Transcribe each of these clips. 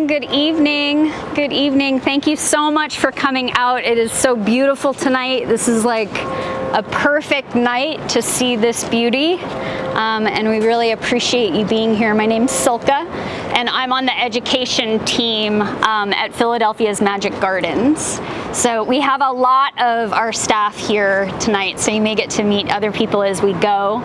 Good evening. Good evening. Thank you so much for coming out. It is so beautiful tonight. This is like a perfect night to see this beauty, and we really appreciate you being here. My name's Silka, and I'm on the education team at Philadelphia's Magic Gardens. So we have a lot of our staff here tonight, so you may get to meet other people as we go.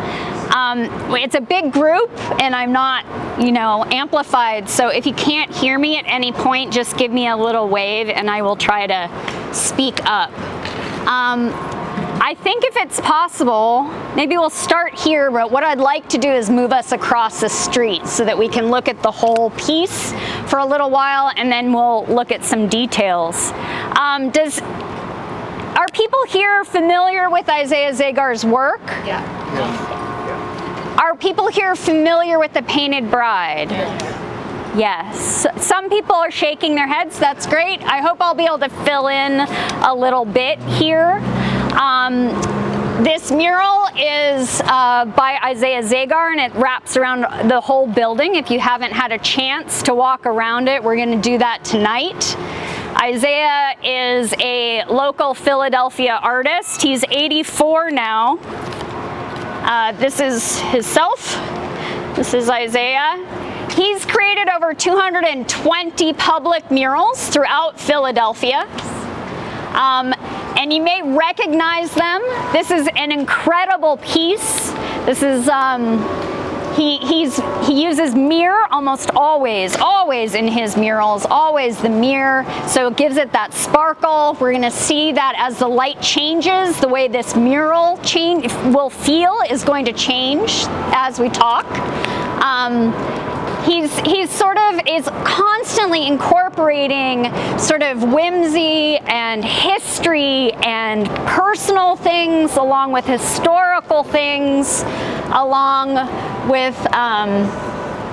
It's a big group, and I'm not, amplified, so if you can't hear me at any point, just give me a little wave and I will try to speak up. I think if it's possible, maybe we'll start here, but what I'd like to do is move us across the street so that we can look at the whole piece for a little while, and then we'll look at some details. Are people here familiar with Isaiah Zagar's work? Yeah. Are people here familiar with the Painted Bride? Yes. Some people are shaking their heads. That's great. I hope I'll be able to fill in a little bit here. This mural is by Isaiah Zagar, and it wraps around the whole building. If you haven't had a chance to walk around it, we're going to do that tonight. Isaiah is a local Philadelphia artist. He's 84 now. This is himself. This is Isaiah. He's created over 220 public murals throughout Philadelphia. And you may recognize them. This is an incredible piece. This is, he uses mirror almost always in his murals, always the mirror. So it gives it that sparkle. We're gonna see that as the light changes, the way this mural will feel is going to change as we talk. He's sort of is constantly incorporating sort of whimsy and history and personal things along with historical things, along with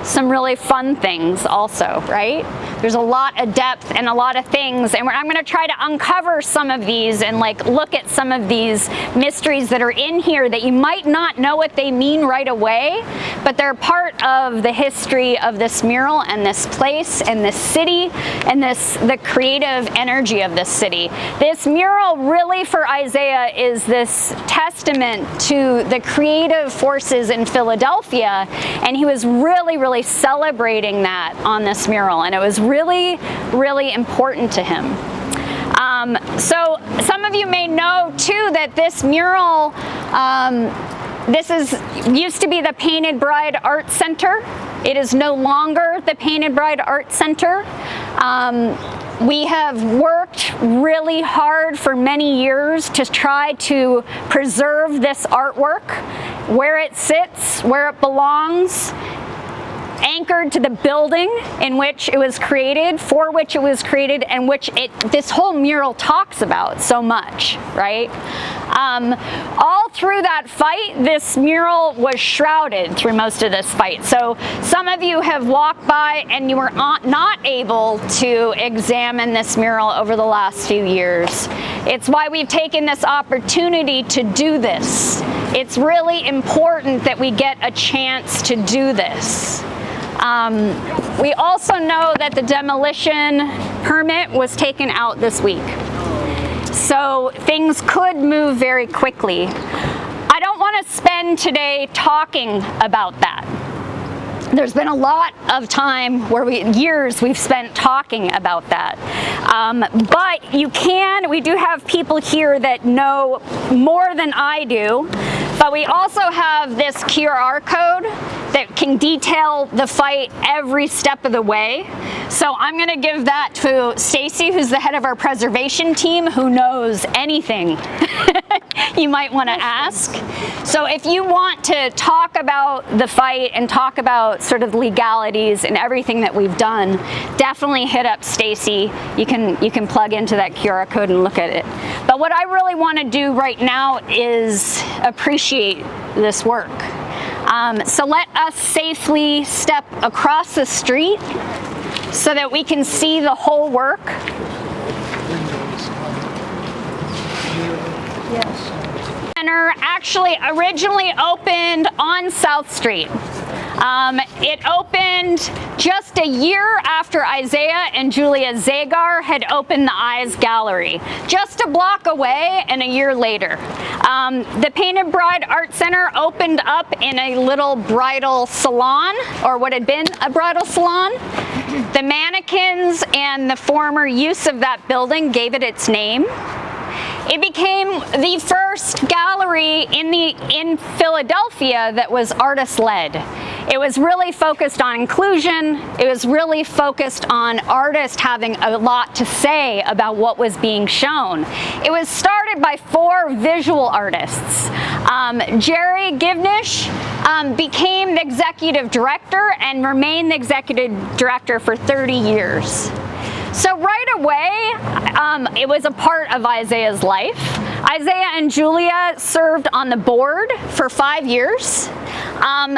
some really fun things also, right? There's a lot of depth and a lot of things, and I'm going to try to uncover some of these and look at some of these mysteries that are in here that you might not know what they mean right away, but they're part of the history of this mural and this place and this city and the creative energy of this city. This mural really for Isaiah is this testament to the creative forces in Philadelphia, and he was really celebrating that on this mural, and it was really important to him. So some of you may know too that this mural, used to be the Painted Bride Art Center. It is no longer the Painted Bride Art Center. We have worked really hard for many years to try to preserve this artwork where it sits, where it belongs, anchored to the building in which it was created, for which it was created, and which this whole mural talks about so much, right? All through that fight, this mural was shrouded through most of this fight. So some of you have walked by and you were not able to examine this mural over the last few years. It's why we've taken this opportunity to do this. It's really important that we get a chance to do this. We also know that the demolition permit was taken out this week. So things could move very quickly. I don't want to spend today talking about that. There's been a lot of time years we've spent talking about that. But we do have people here that know more than I do, but we also have this QR code that can detail the fight every step of the way. So I'm gonna give that to Stacy, who's the head of our preservation team, who knows anything you might want to ask. So if you want to talk about the fight and talk about sort of legalities and everything that we've done, definitely hit up Stacy. You can plug into that QR code and look at it. But what I really want to do right now is appreciate this work. So let us safely step across the street so that we can see the whole work. Yes. Center actually originally opened on South Street. It opened just a year after Isaiah and Julia Zagar had opened the Eyes Gallery, just a block away and a year later. The Painted Bride Art Center opened up in a little bridal salon, or what had been a bridal salon. The mannequins and the former use of that building gave it its name. It became the first gallery in Philadelphia that was artist-led. It was really focused on inclusion. It was really focused on artists having a lot to say about what was being shown. It was started by 4 visual artists. Jerry Givnish became the executive director and remained the executive director for 30 years. So right away, it was a part of Isaiah's life. Isaiah and Julia served on the board for 5 years.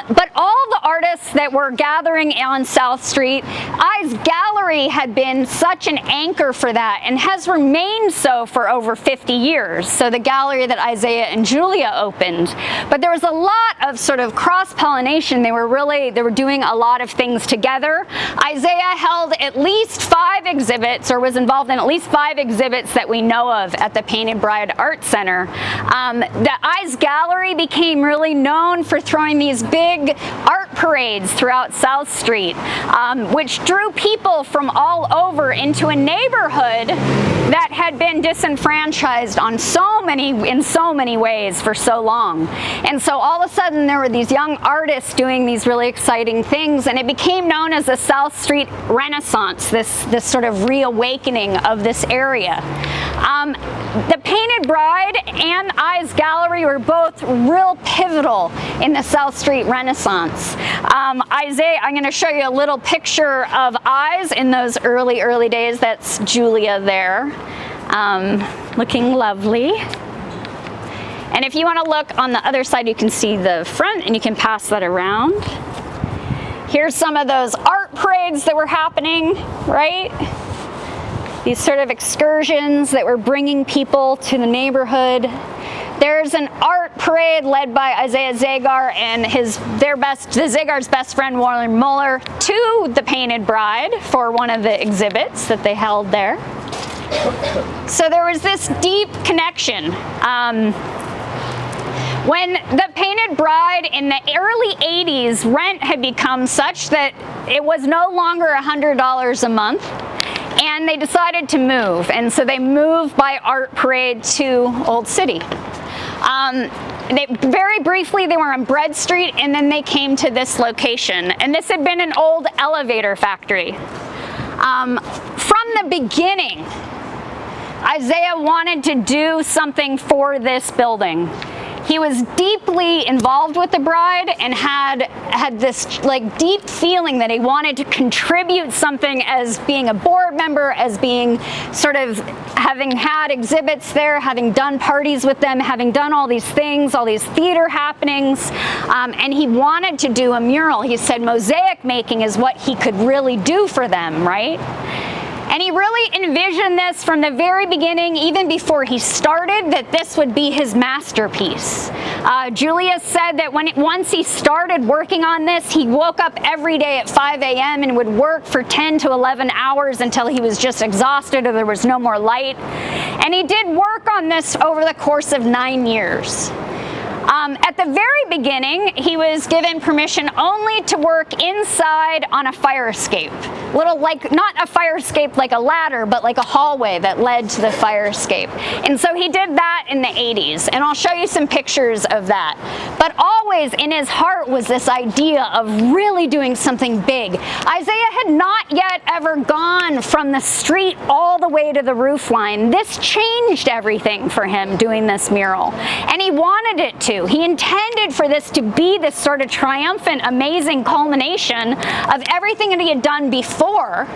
But all the artists that were gathering on South Street, Eyes Gallery had been such an anchor for that and has remained so for over 50 years. So the gallery that Isaiah and Julia opened. But there was a lot of sort of cross-pollination. They were doing a lot of things together. Isaiah held at least 5 exhibits, or was involved in at least 5 exhibits that we know of at the Painted Bride Art Center. The Eyes Gallery became really known for throwing these big art parades throughout South Street, which drew people from all over into a neighborhood that had been disenfranchised in so many ways for so long. And so all of a sudden there were these young artists doing these really exciting things, and it became known as the South Street Renaissance, this sort of reawakening of this area. The Painted Bride and Eyes Gallery were both real pivotal in the South Street Renaissance. Isaiah, I'm going to show you a little picture of Eyes in those early days. That's Julia there, looking lovely. And if you want to look on the other side, you can see the front, and you can pass that around. Here's some of those art parades that were happening, right? These sort of excursions that were bringing people to the neighborhood. There's an art parade led by Isaiah Zagar and the Zagar's best friend, Warren Muller, to the Painted Bride for one of the exhibits that they held there. So there was this deep connection. When the Painted Bride in the early 80s, rent had become such that it was no longer $100 a month, and they decided to move. And so they moved by art parade to Old City. Very briefly, they were on Bread Street, and then they came to this location. And this had been an old elevator factory. From the beginning, Isaiah wanted to do something for this building. He was deeply involved with the bride and had this like deep feeling that he wanted to contribute something as being a board member, as being sort of having had exhibits there, having done parties with them, having done all these things, all these theater happenings, and he wanted to do a mural. He said mosaic making is what he could really do for them, right? And he really envisioned this from the very beginning, even before he started, that this would be his masterpiece. Julia said that once he started working on this, he woke up every day at 5 a.m. and would work for 10 to 11 hours until he was just exhausted or there was no more light. And he did work on this over the course of 9 years. At the very beginning, he was given permission only to work inside on a fire escape. Not a fire escape like a ladder, but like a hallway that led to the fire escape. And so he did that in the 80s, and I'll show you some pictures of that. But always in his heart was this idea of really doing something big. Isaiah had not yet ever gone from the street all the way to the roofline. This changed everything for him, doing this mural, and he wanted it to. He intended for this to be this sort of triumphant, amazing culmination of everything that he had done before,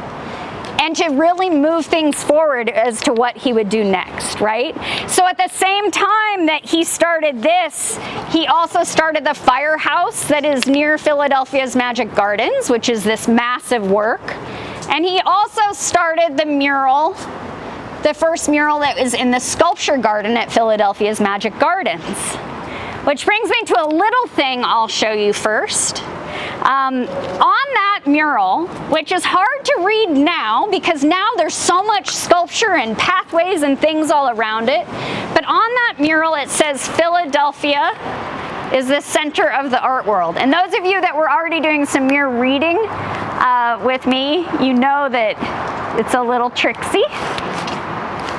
and to really move things forward as to what he would do next, right? So at the same time that he started this, he also started the firehouse that is near Philadelphia's Magic Gardens, which is this massive work. And he also started the mural, the first mural that was in the sculpture garden at Philadelphia's Magic Gardens. Which brings me to a little thing I'll show you first. On that mural, which is hard to read now because now there's so much sculpture and pathways and things all around it, but on that mural it says Philadelphia is the center of the art world. And those of you that were already doing some mural reading with me, you know that it's a little tricksy.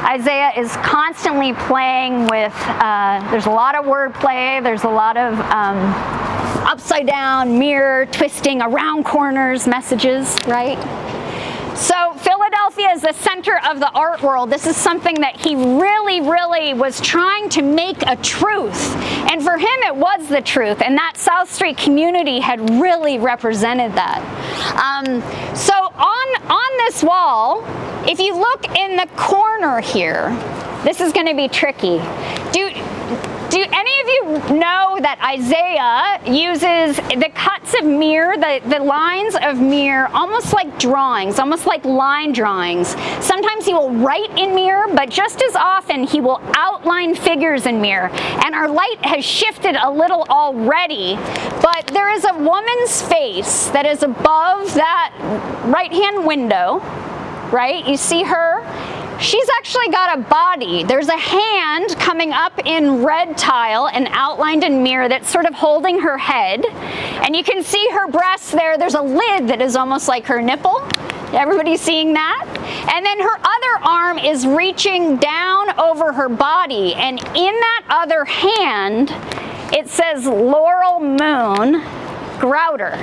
Isaiah is constantly playing with, there's a lot of wordplay, there's a lot of upside down, mirror, twisting, around corners messages, right? So Philadelphia is the center of the art world. This is something that he really, really was trying to make a truth. And for him, it was the truth. And that South Street community had really represented that. So on this wall, if you look in the corner here, this is going to be tricky. Do any of you know that Isaiah uses the cuts of mirror, the lines of mirror, almost like drawings, almost like line drawings? Sometimes he will write in mirror, but just as often he will outline figures in mirror. And our light has shifted a little already, but there is a woman's face that is above that right-hand window, right? You see her? She's actually got a body. There's a hand coming up in red tile and outlined in mirror that's sort of holding her head. And you can see her breasts there. There's a lid that is almost like her nipple. Everybody seeing that? And then her other arm is reaching down over her body. And in that other hand, it says Laurel Moon Grouter.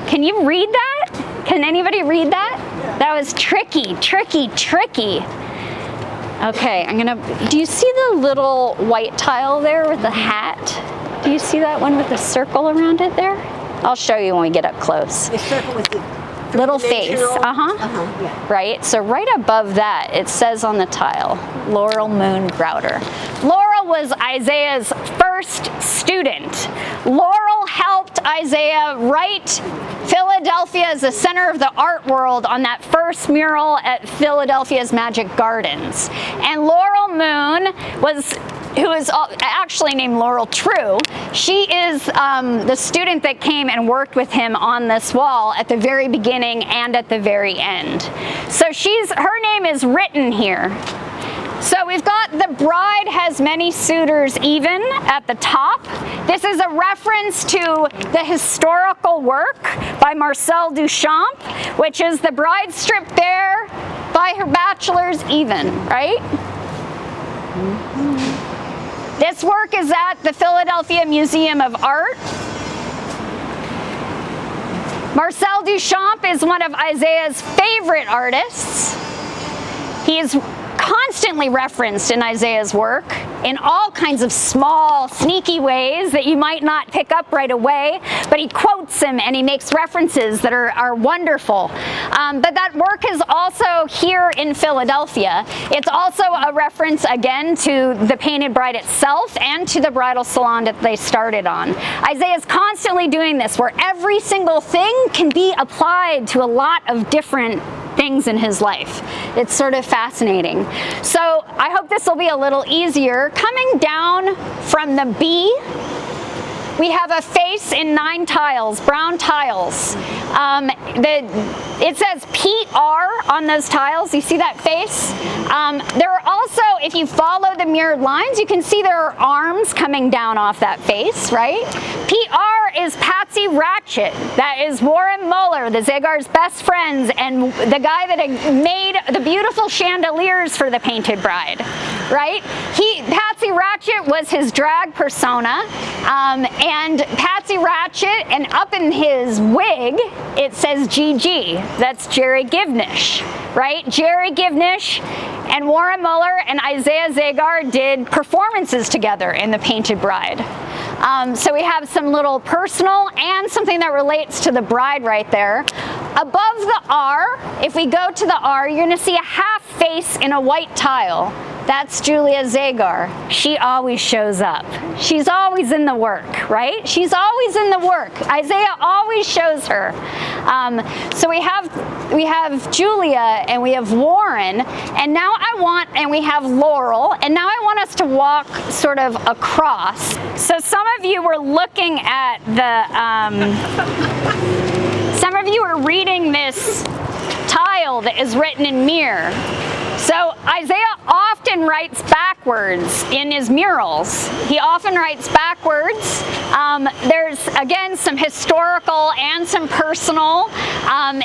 Can you read that? Can anybody read that? That was tricky, tricky, tricky. Okay, do you see the little white tile there with the hat? Do you see that one with the circle around it there? I'll show you when we get up close. The circle with the little face, yeah. Right? So right above that, it says on the tile, Laurel Moon Grouter. Laurel was Isaiah's first student. Laurel helped Isaiah write Philadelphia as the center of the art world on that first mural at Philadelphia's Magic Gardens. And Laurel Moon who is actually named Laurel True, she is the student that came and worked with him on this wall at the very beginning and at the very end. So her name is written here. So we've got the bride has many suitors even at the top. This is a reference to the historical work by Marcel Duchamp, which is the bride stripped bare by her bachelors even, right? This work is at the Philadelphia Museum of Art. Marcel Duchamp is one of Isaiah's favorite artists. He is constantly referenced in Isaiah's work in all kinds of small, sneaky ways that you might not pick up right away, but he quotes him and he makes references that are wonderful. But that work is also here in Philadelphia. It's also a reference again to the Painted Bride itself and to the bridal salon that they started on. Isaiah's constantly doing this where every single thing can be applied to a lot of different things in his life. It's sort of fascinating. So I hope this will be a little easier. Coming down from the B, we have a face in 9 tiles, brown tiles. It says PR on those tiles. You see that face? There are also, if you follow the mirrored lines, you can see there are arms coming down off that face, right? PR is Patsy Ratchet. That is Warren Muller, the Zagar's best friends, and the guy that made the beautiful chandeliers for the Painted Bride, right? Patsy Ratchet was his drag persona, and Patsy Ratchet, and up in his wig, it says GG. That's Jerry Givnish, right? Jerry Givnish and Warren Muller and Isaiah Zagar did performances together in The Painted Bride. So we have some little personal and something that relates to the bride right there. Above the R, if we go to the R, you're going to see a half face in a white tile. That's Isaiah Zagar. She always shows up. She's always in the work, right? She's always in the work. Isaiah always shows her. So we have Julia and we have Warren, and now we have Laurel, and now I want us to walk sort of across. So some of you were looking at some of you are reading this tile that is written in mirror. So Isaiah often writes backwards in his murals. He often writes backwards. There's, again, some historical and some personal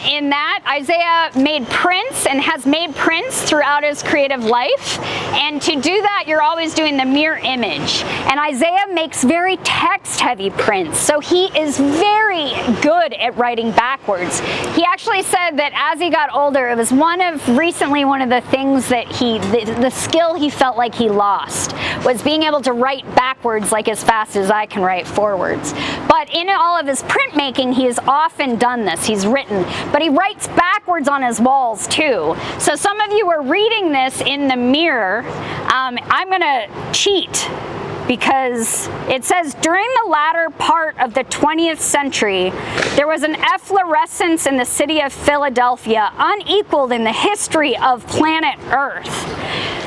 in that. Isaiah made prints and has made prints throughout his creative life. And to do that, you're always doing the mirror image. And Isaiah makes very text-heavy prints. So he is very good at writing backwards. He actually said that as he got older, it was one of the things that the skill he felt like he lost was being able to write backwards like as fast as I can write forwards. But in all of his printmaking, he has often done this. He's written, but he writes backwards on his walls too. So some of you are reading this in the mirror. I'm gonna cheat, because it says during the latter part of the 20th century, there was an efflorescence in the city of Philadelphia unequaled in the history of planet Earth.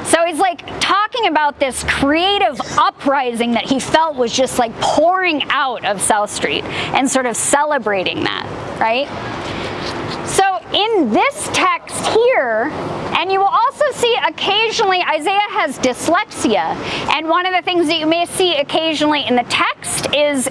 So he's like talking about this creative uprising that he felt was just like pouring out of South Street and sort of celebrating that, right? So in this text here, and you will also see occasionally Isaiah has dyslexia, and one of the things that you may see occasionally in the text is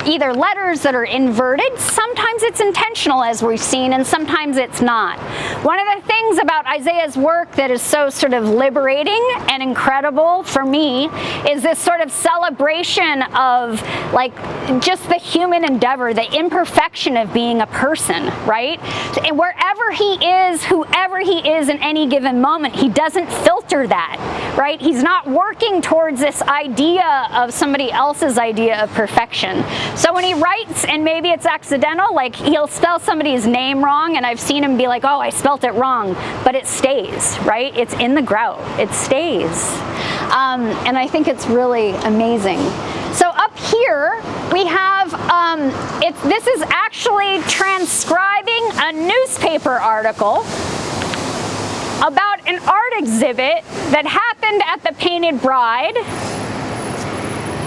either letters that are inverted. Sometimes it's intentional, as we've seen, and sometimes it's not. One of the things about Isaiah's work that is so sort of liberating and incredible for me is this sort of celebration of like just the human endeavor, the imperfection of being a person, right? And wherever he is, whoever he is in any given moment, he doesn't filter that, right? He's not working towards this idea of somebody else's idea of perfection. So when he writes, and maybe it's accidental, like he'll spell somebody's name wrong, and I've seen him be like, oh, I spelt it wrong, but it stays, right? It's in the grout, it stays. And I think it's really amazing. So up here we have, this is actually transcribing a newspaper article about an art exhibit that happened at the Painted Bride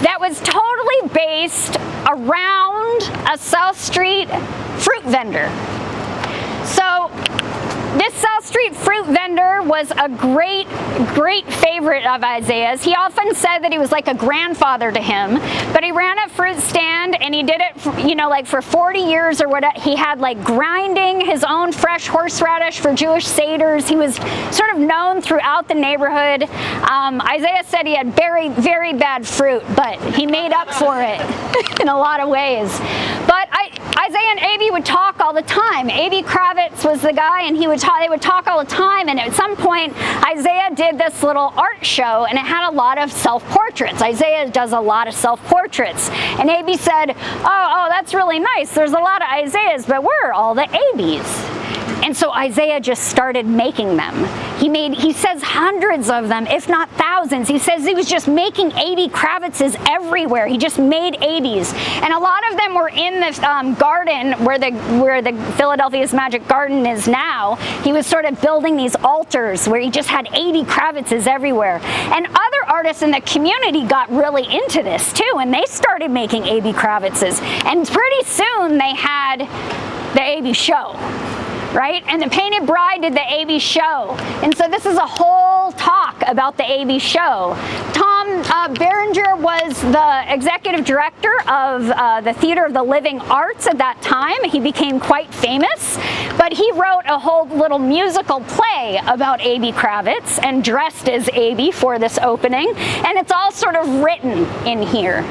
that was totally based around a South Street fruit vendor. So this South Street fruit vendor was a great favorite of Isaiah's. He often said that he was like a grandfather to him, but he ran a fruit stand and he did it for, like for 40 years or whatever. He had like grinding his own fresh horseradish for Jewish seders. He was sort of known throughout the neighborhood. Isaiah said he had very, very bad fruit, but he made up for it in a lot of ways. But Isaiah and A.B. would talk all the time. A.B. Kravitz was the guy, and they would talk all the time, and at some point Isaiah did this little art show, and it had a lot of self-portraits. Isaiah does a lot of self-portraits, and A.B. said, oh, that's really nice. There's a lot of Isaiahs, but where are all the A.B.s? And so Isaiah just started making them. He says hundreds of them, if not thousands. He says he was just making A.B. Kravitzes everywhere. He just made A.B.s. And a lot of them were in this garden where the Philadelphia's Magic Garden is now. He was sort of building these altars where he just had A.B. Kravitzes everywhere. And other artists in the community got really into this too, and they started making A.B. Kravitzes. And pretty soon they had the A.B. show. Right? And the Painted Bride did the A.B. show. And so this is a whole talk about the A.B. show. Tom Berenger was the executive director of the Theater of the Living Arts at that time. He became quite famous, but he wrote a whole little musical play about A.B. Kravitz and dressed as A.B. for this opening. And it's all sort of written in here.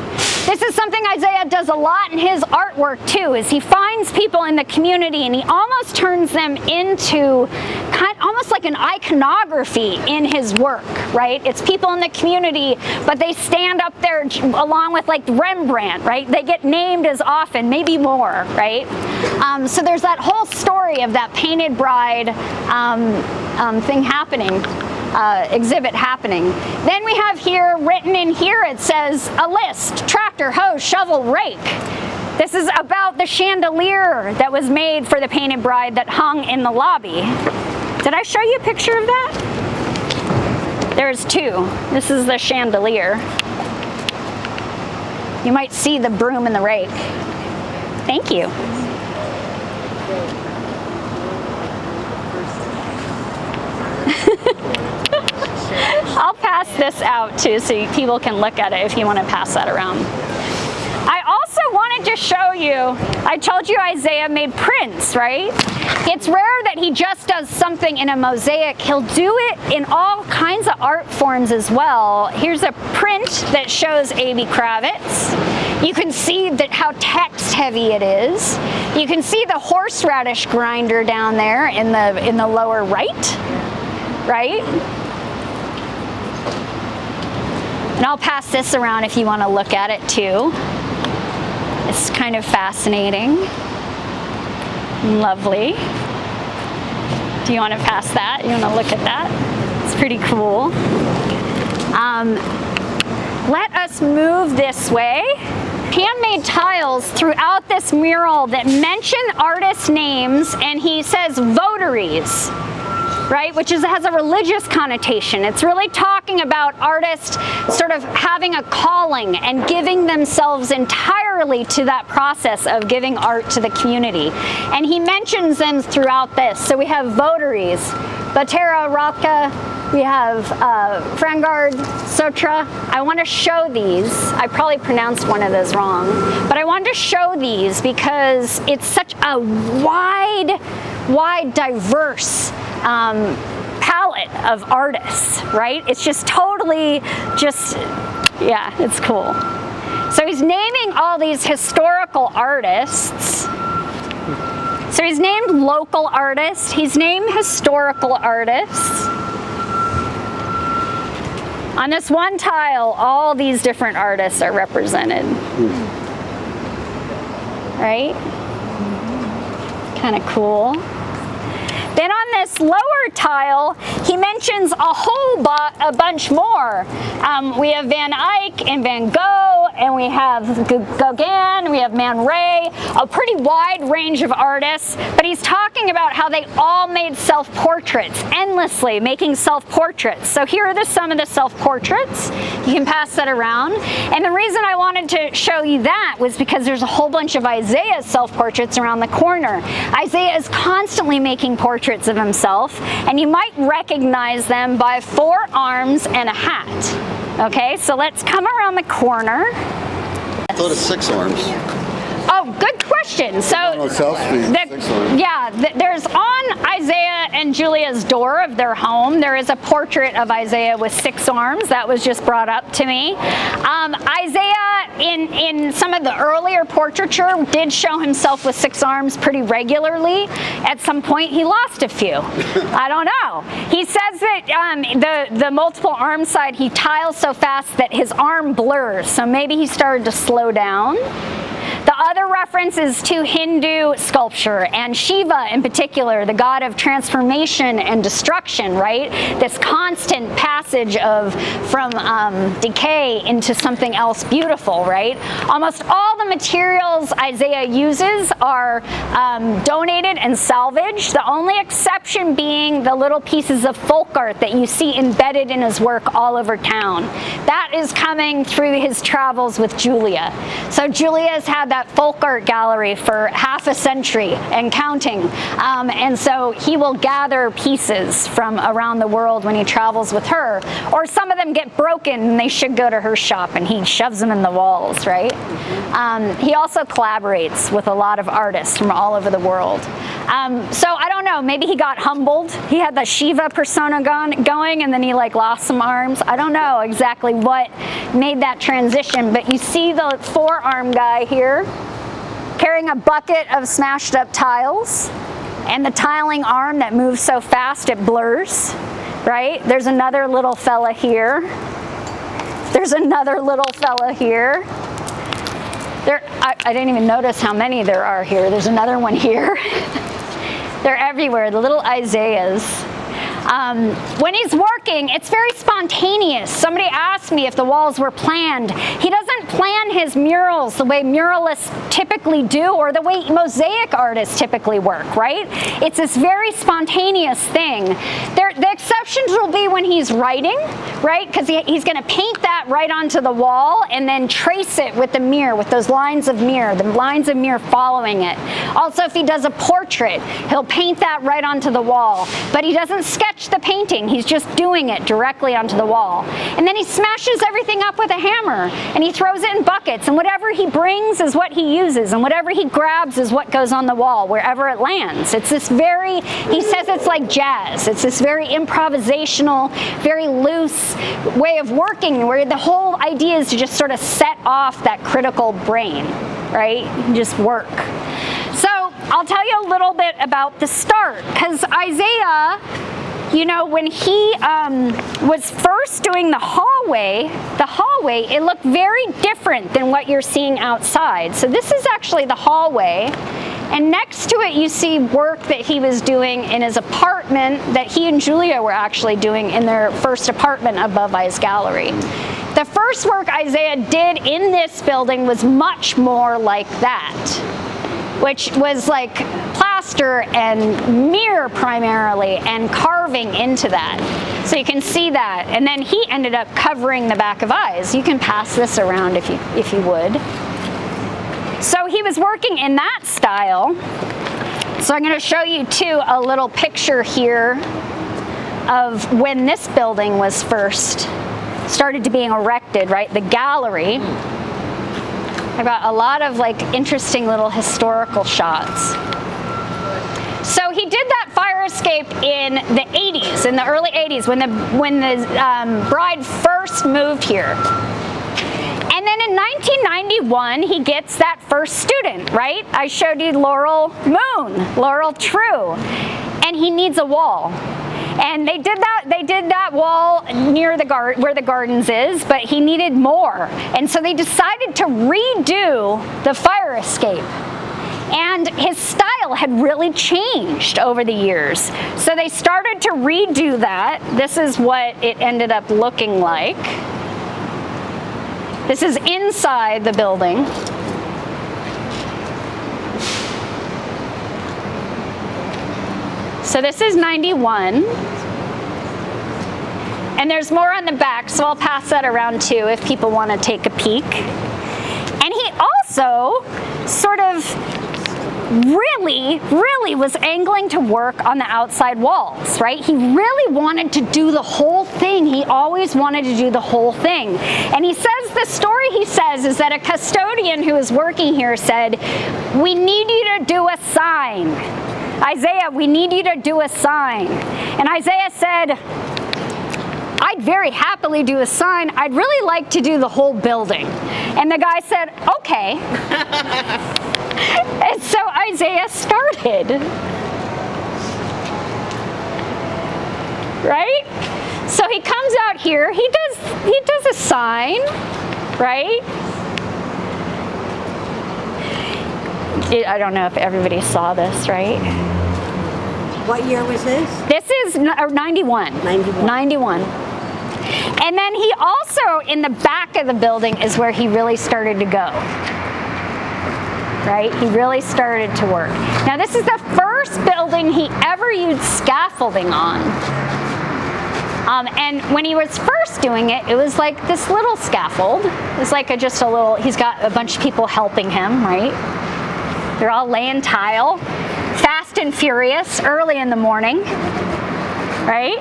This is something Isaiah does a lot in his artwork too, is he finds people in the community and he almost turns them into almost like an iconography in his work, right? It's people in the community, but they stand up there along with like Rembrandt, right? They get named as often, maybe more, right? So there's that whole story of that Painted Bride thing happening. exhibit happening. Then we have here, written in here, it says a list: tractor, hoe, shovel, rake. This is about the chandelier that was made for the Painted Bride that hung in the lobby. Did I show you a picture of that? There's two. This is the chandelier. You might see the broom and the rake. Thank you. I'll pass this out too so people can look at it if you want to pass that around. I also wanted to show you, I told you Isaiah made prints, right? It's rare that he just does something in a mosaic. He'll do it in all kinds of art forms as well. Here's a print that shows A.B. Kravitz. You can see that how text heavy it is. You can see the horseradish grinder down there in the lower right, right? And I'll pass this around if you want to look at it too. It's kind of fascinating. Lovely. Do you want to pass that? You want to look at that? It's pretty cool. Let us move this way. Handmade tiles throughout this mural that mention artist names, and he says votaries, right? Which has a religious connotation. It's really talking about artists sort of having a calling and giving themselves entirely to that process of giving art to the community. And he mentions them throughout this. So we have votaries, Batera, Radka, we have Frangard, Sotra. I want to show these. I probably pronounced one of those wrong, but I wanted to show these because it's such a wide, diverse palette of artists, right? It's just totally yeah, it's cool. So he's naming all these historical artists. So he's named local artists, he's named historical artists. On this one tile, all these different artists are represented. Right? Kind of cool. Then on this lower tile, he mentions a whole bunch more. We have Van Eyck and Van Gogh, and we have Gauguin, we have Man Ray, a pretty wide range of artists, but he's talking about how they all made self-portraits, endlessly making self-portraits. So here are some of the self-portraits. You can pass that around. And the reason I wanted to show you that was because there's a whole bunch of Isaiah's self-portraits around the corner. Isaiah is constantly making portraits of himself, and you might recognize them by 4 arms and a hat. Okay, so let's come around the corner. I thought it's 6 arms. Oh, good question. So, there's on Isaiah and Julia's door of their home, there is a portrait of Isaiah with 6 arms. That was just brought up to me. Isaiah, in some of the earlier portraiture, did show himself with 6 arms pretty regularly. At some point, he lost a few. I don't know. He says that the multiple arm side, he tiles so fast that his arm blurs. So maybe he started to slow down. The other reference is to Hindu sculpture, and Shiva in particular, the god of transformation and destruction, right? This constant passage from decay into something else beautiful, right? Almost all the materials Isaiah uses are donated and salvaged, the only exception being the little pieces of folk art that you see embedded in his work all over town. That is coming through his travels with Julia. So Julia's had that folk art gallery for half a century and counting. And so he will gather pieces from around the world when he travels with her. Or some of them get broken and they should go to her shop and he shoves them in the walls, right? He also collaborates with a lot of artists from all over the world. So I don't know, maybe he got humbled. He had the Shiva persona going and then he lost some arms. I don't know exactly what made that transition, but you see the 4-arm guy here carrying a bucket of smashed up tiles and the tiling arm that moves so fast it blurs, right? There's another little fella here. There's another little fella here. I didn't even notice how many there are here. There's another one here. They're everywhere, the little Isaiahs. When he's working, it's very spontaneous. Somebody asked me if the walls were planned. He doesn't plan his murals the way muralists typically do, or the way mosaic artists typically work, right? It's this very spontaneous thing. The exceptions will be when he's writing, right? Because he's going to paint that right onto the wall and then trace it with the mirror, with those lines of mirror, the lines of mirror following it. Also, if he does a portrait, he'll paint that right onto the wall. But he doesn't sketch the painting. He's just doing it directly onto the wall. And then he smashes everything up with a hammer, and he throws it in buckets, and whatever he brings is what he uses, and whatever he grabs is what goes on the wall, wherever it lands. It's this very, he says it's like jazz. It's this very improvisational, very loose way of working, where the whole idea is to just sort of set off that critical brain, right? Just work. So I'll tell you a little bit about the start, because Isaiah, you know, when he was first doing the hallway, it looked very different than what you're seeing outside. So this is actually the hallway. And next to it, you see work that he was doing in his apartment that he and Julia were actually doing in their first apartment above I's Gallery. The first work Isaiah did in this building was much more like that, which was like plaster and mirror primarily, and carving into that. So you can see that. And then he ended up covering the back of eyes. You can pass this around if you would. So he was working in that style. So I'm going to show you too a little picture here of when this building was first started to being erected, right? The gallery. I've got a lot of like interesting little historical shots. So he did that fire escape in the 80s, in the early 80s, when the bride first moved here. And then in 1991, he gets that first student, right? I showed you Laurel True, and he needs a wall. And they did that wall near the where the gardens is, but he needed more. And so they decided to redo the fire escape. And his style had really changed over the years. So they started to redo that. This is what it ended up looking like. This is inside the building. So this is 91. And there's more on the back, so I'll pass that around too if people want to take a peek. And he also sort of really was angling to work on the outside walls, right? He really wanted to do the whole thing. He always wanted to do the whole thing. And he says, the story he says is that a custodian who was working here said, "We need you to do a sign. Isaiah, we need you to do a sign." And Isaiah said, "I'd very happily do a sign. I'd really like to do the whole building." And the guy said, "Okay." And so Isaiah started. Right? So he comes out here, he does a sign, right? I don't know if everybody saw this, right? What year was this? This is 91. 91. And then he also, in the back of the building is where he really started to go. Right? He really started to work. Now this is the first building he ever used scaffolding on. And when he was first doing it, it was like this little scaffold. It was like just a little, he's got a bunch of people helping him, right? They're all laying tile, fast and furious, early in the morning, right?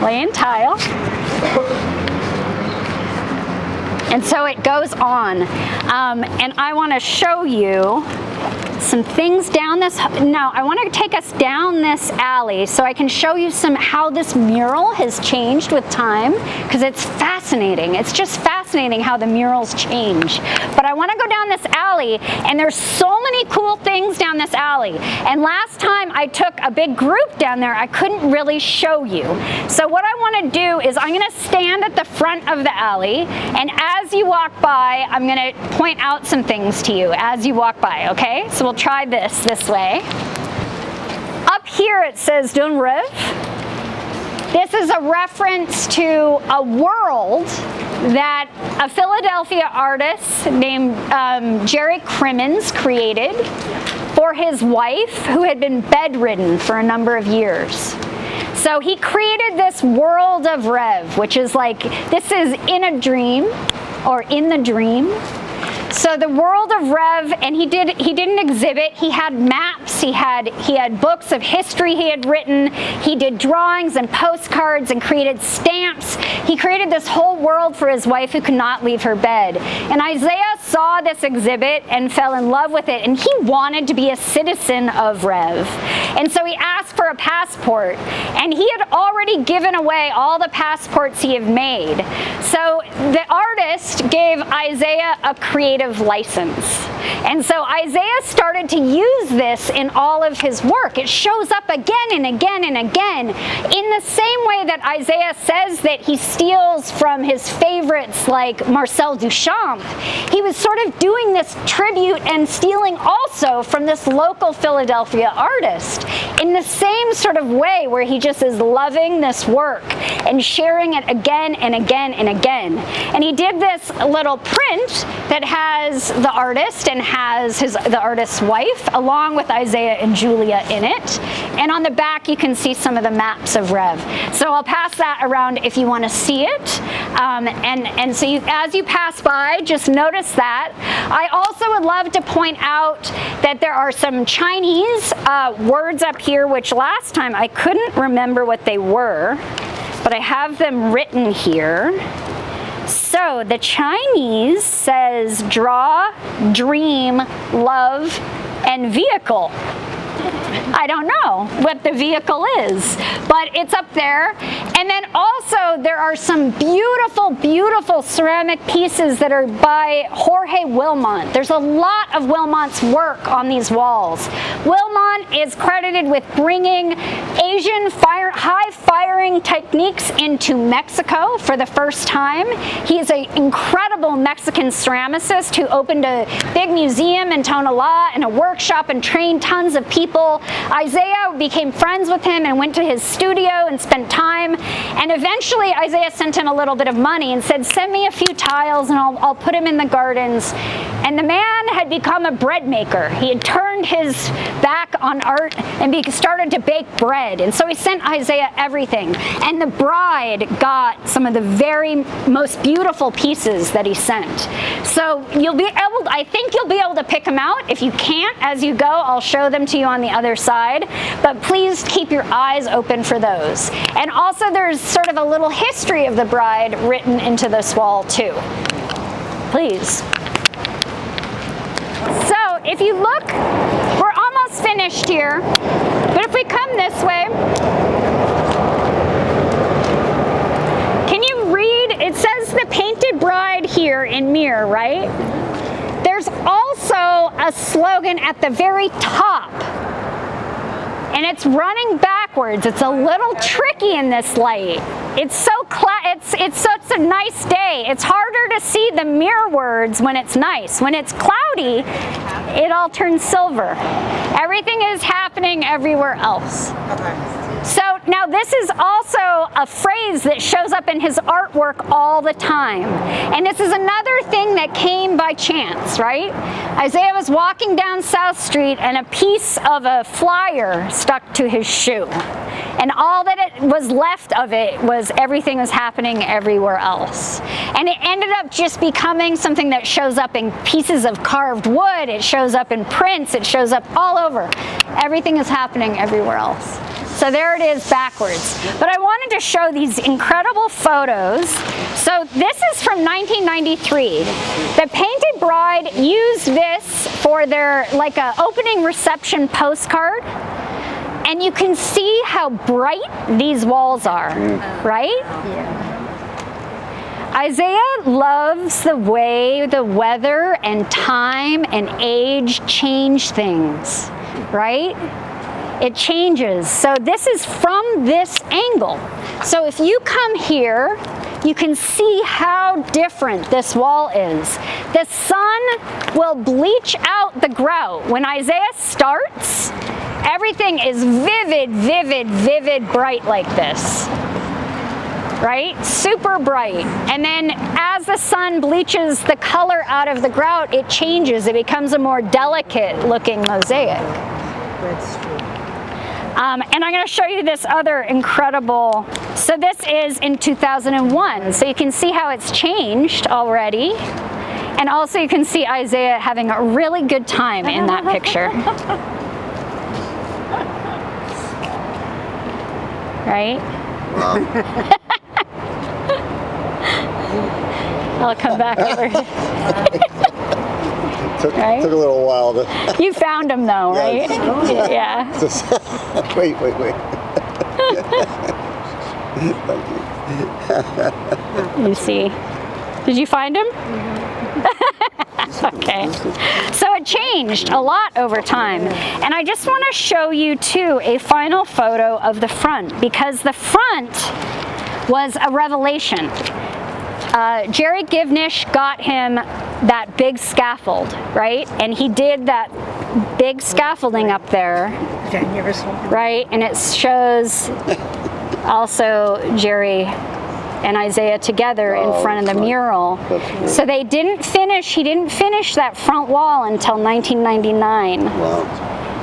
Laying tile. And so it goes on. And I want to show you some things down this. Now, I want to take us down this alley so I can show you how this mural has changed with time, because it's fascinating. It's just fascinating how the murals change. But I want to go down this alley, and there's so many cool things down this alley. And last time I took a big group down there, I couldn't really show you. So what I want to do is I'm going to stand at the front of the alley, and as you walk by, I'm going to point out some things to you as you walk by, okay? So we'll try this way. Up here it says D'un Rêve, This is a reference to a world that a Philadelphia artist named Jerry Crimmins created for his wife, who had been bedridden for a number of years. So he created this world of Rev, which is like, this is in a dream, or in the dream. So the world of Rev, and he did an exhibit. He had maps, he had books of history he had written, he did drawings and postcards and created stamps. He created this whole world for his wife who could not leave her bed. And Isaiah saw this exhibit and fell in love with it, and he wanted to be a citizen of Rev. And so he asked for a passport, and he had already given away all the passports he had made. So the artist gave Isaiah a creative license. And so Isaiah started to use this in all of his work. It shows up again and again and again, in the same way that Isaiah says that he steals from his favorites like Marcel Duchamp. He was sort of doing this tribute and stealing also from this local Philadelphia artist in the same sort of way, where he just is loving this work and sharing it again and again and again. And he did this little print that has the artist and has the artist's wife along with Isaiah and Julia in it. And on the back you can see some of the maps of Rev. So I'll pass that around if you want to see it. And so as you pass by, just notice that. I also would love to point out that there are some Chinese words up here, which last time I couldn't remember what they were, but I have them written here. So the Chinese says draw, dream, love, and vehicle. I don't know what the vehicle is, but it's up there. And then also there are some beautiful, beautiful ceramic pieces that are by Jorge Wilmont. There's a lot of Wilmont's work on these walls. Wilmont is credited with bringing Asian high firing techniques into Mexico for the first time. He is an incredible Mexican ceramicist who opened a big museum in Tonalá and a workshop and trained tons of people. Isaiah became friends with him and went to his studio and spent time. And eventually Isaiah sent him a little bit of money and said, send me a few tiles and I'll put them in the gardens. And the man had become a bread maker. He had turned his back on art and started to bake bread. And so he sent Isaiah everything. And the bride got some of the very most beautiful pieces that he sent. So I think you'll be able to pick them out. If you can't, as you go, I'll show them to you on the other side. But please keep your eyes open for those. And also there's sort of a little history of the bride written into this wall too. Please. So if you look, we're almost finished here, but if we come this way, can you read? It says the painted bride here in mirror, right? There's also a slogan at the very top, and it's running backwards. It's a little tricky in this light. It's such a nice day. It's harder to see the mirror words when it's nice. When it's cloudy, it all turns silver. Everything is happening everywhere else. So now this is also a phrase that shows up in his artwork all the time. And this is another thing that came by chance, right? Isaiah was walking down South Street and a piece of a flyer stuck to his shoe. And all that it was left of it was everything was happening everywhere else. And it ended up just becoming something that shows up in pieces of carved wood, it shows up in prints, it shows up all over. Everything is happening everywhere else. So there it is backwards. But I wanted to show these incredible photos. So this is from 1993. The Painted Bride used this for their opening reception postcard. And you can see how bright these walls are, right? Yeah. Isaiah loves the way the weather and time and age change things, right? It changes. So this is from this angle. So if you come here, you can see how different this wall is. The sun will bleach out the grout. When Isaiah starts, everything is vivid, vivid, vivid, bright like this. right? Super bright. And then as the sun bleaches the color out of the grout, it changes. It becomes a more delicate looking mosaic. Red Street. And I'm going to show you this other incredible, so this is in 2001. So you can see how it's changed already. And also you can see Isaiah having a really good time in that picture. Right? Wow. I'll come back over. Right? Took a little while to. You found him though, right? Yes. Yeah. Wait. Thank you. You see. Did you find him? Okay. So it changed a lot over time. And I just want to show you too a final photo of the front, because the front was a revelation. Jerry Givnish got him that big scaffold, right? And he did that big scaffolding up there, right? And it shows also Jerry and Isaiah together in front of the mural. So they didn't finish, he didn't finish that front wall until 1999. Wow.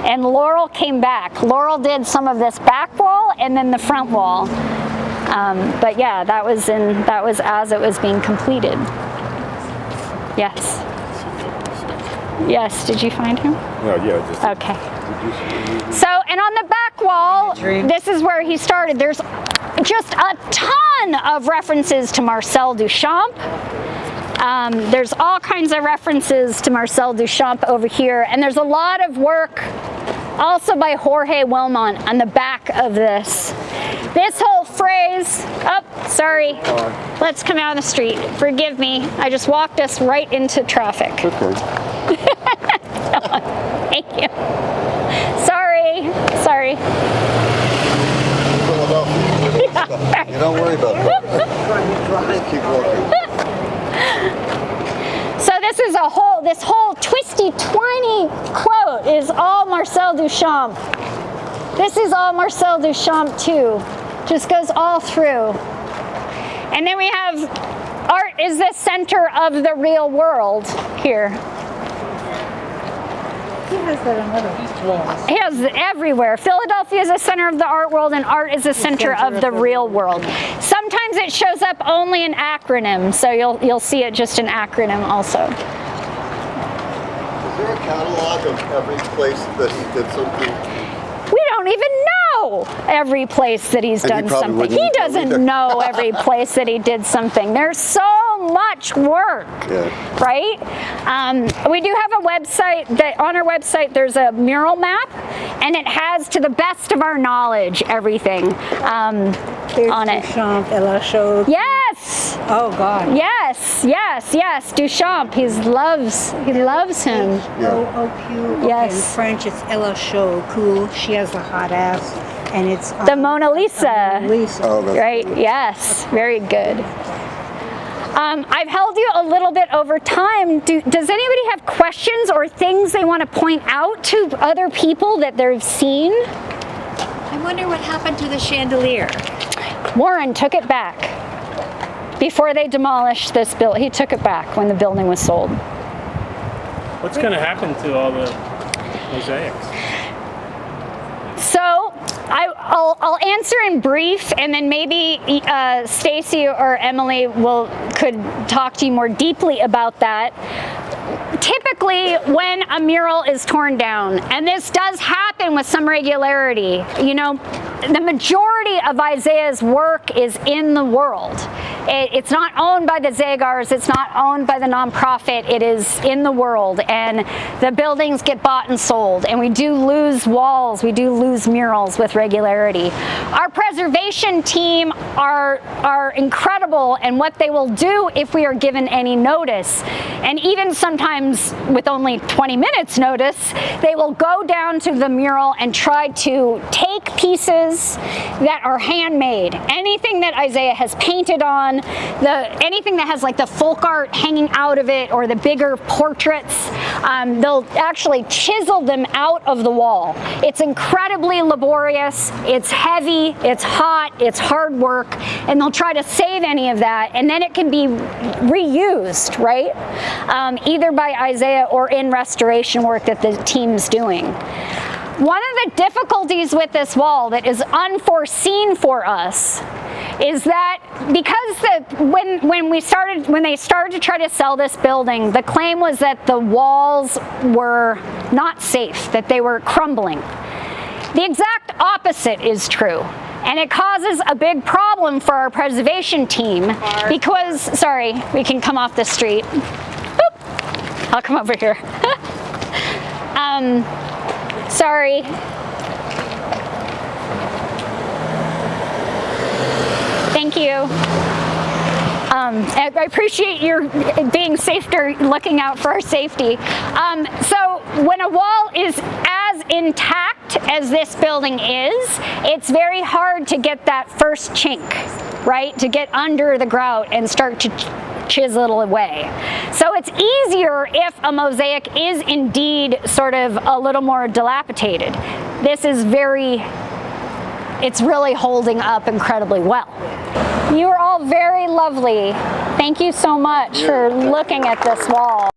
And Laurel came back. Laurel did some of this back wall and then the front wall. But yeah, that was as it was being completed. Yes. Yes, did you find him? No, yeah, just Okay. So, and on the back wall, this is where he started. There's just a ton of references to Marcel Duchamp. There's all kinds of references to Marcel Duchamp over here, and there's a lot of work also by Jorge Wilmont on the back of this. This whole phrase, oh, sorry, let's come out of the street. Forgive me, I just walked us right into traffic. Okay. Thank you. Sorry. Philadelphia. You don't worry about that. Just keep walking. So this whole twisty, twiny quote is all Marcel Duchamp. This is all Marcel Duchamp too. Just goes all through. And then we have art is the center of the real world here. He has that on other walls. He has everywhere. Philadelphia is the center of the art world, and art is the center of the real world. Sometimes it shows up only in acronym, so you'll see it just in acronym also. Is there a catalog of every place that he did something? We don't even know every place that he's done something. He doesn't know every place that he did something. There's so much work, right? We do have a website that on our website there's a mural map, and it has, to the best of our knowledge, everything on it. Duchamp, Ella Chaux. Yes. Oh God. Yes. Duchamp. He loves him. O-O-Q. Yes. In French, it's Ella Chaux. Cool. She has a hot ass, and it's The Mona Lisa. Mona Lisa. Oh, that's Right? Yes. Very good. I've held you a little bit over time. Does anybody have questions or things they want to point out to other people that they've seen? I wonder what happened to the chandelier. Warren took it back before they demolished this building. He took it back when the building was sold. What's going to happen to all the mosaics? So I'll answer in brief, and then maybe Stacy or Emily could talk to you more deeply about that. Typically, when a mural is torn down, and this does happen with some regularity, the majority of Isaiah's work is in the world. It's not owned by the Zagars, it's not owned by the nonprofit, it is in the world, and the buildings get bought and sold, and we do lose walls, we do lose murals with regularity. Our preservation team are incredible, and what they will do if we are given any notice, and even sometimes with only 20 minutes notice, they will go down to the mural and try to take pieces that are handmade. Anything that Isaiah has painted on, anything that has like the folk art hanging out of it or the bigger portraits, They'll actually chisel them out of the wall. It's incredibly laborious, it's heavy, it's hot, it's hard work, and they'll try to save any of that, and then it can be reused, right? Either by Isaiah or in restoration work that the team's doing. One of the difficulties with this wall that is unforeseen for us is that because when they started to try to sell this building, the claim was that the walls were not safe, that they were crumbling. The exact opposite is true. And it causes a big problem for our preservation team because, sorry, we can come off the street. Boop. I'll come over here. Sorry. Thank you. I appreciate your being safer, looking out for our safety. So when a wall is as intact as this building is, it's very hard to get that first chink, right? To get under the grout and start to chisel away. So it's easier if a mosaic is indeed sort of a little more dilapidated. This is it's really holding up incredibly well. You are all very lovely. Thank you so much for looking at this wall.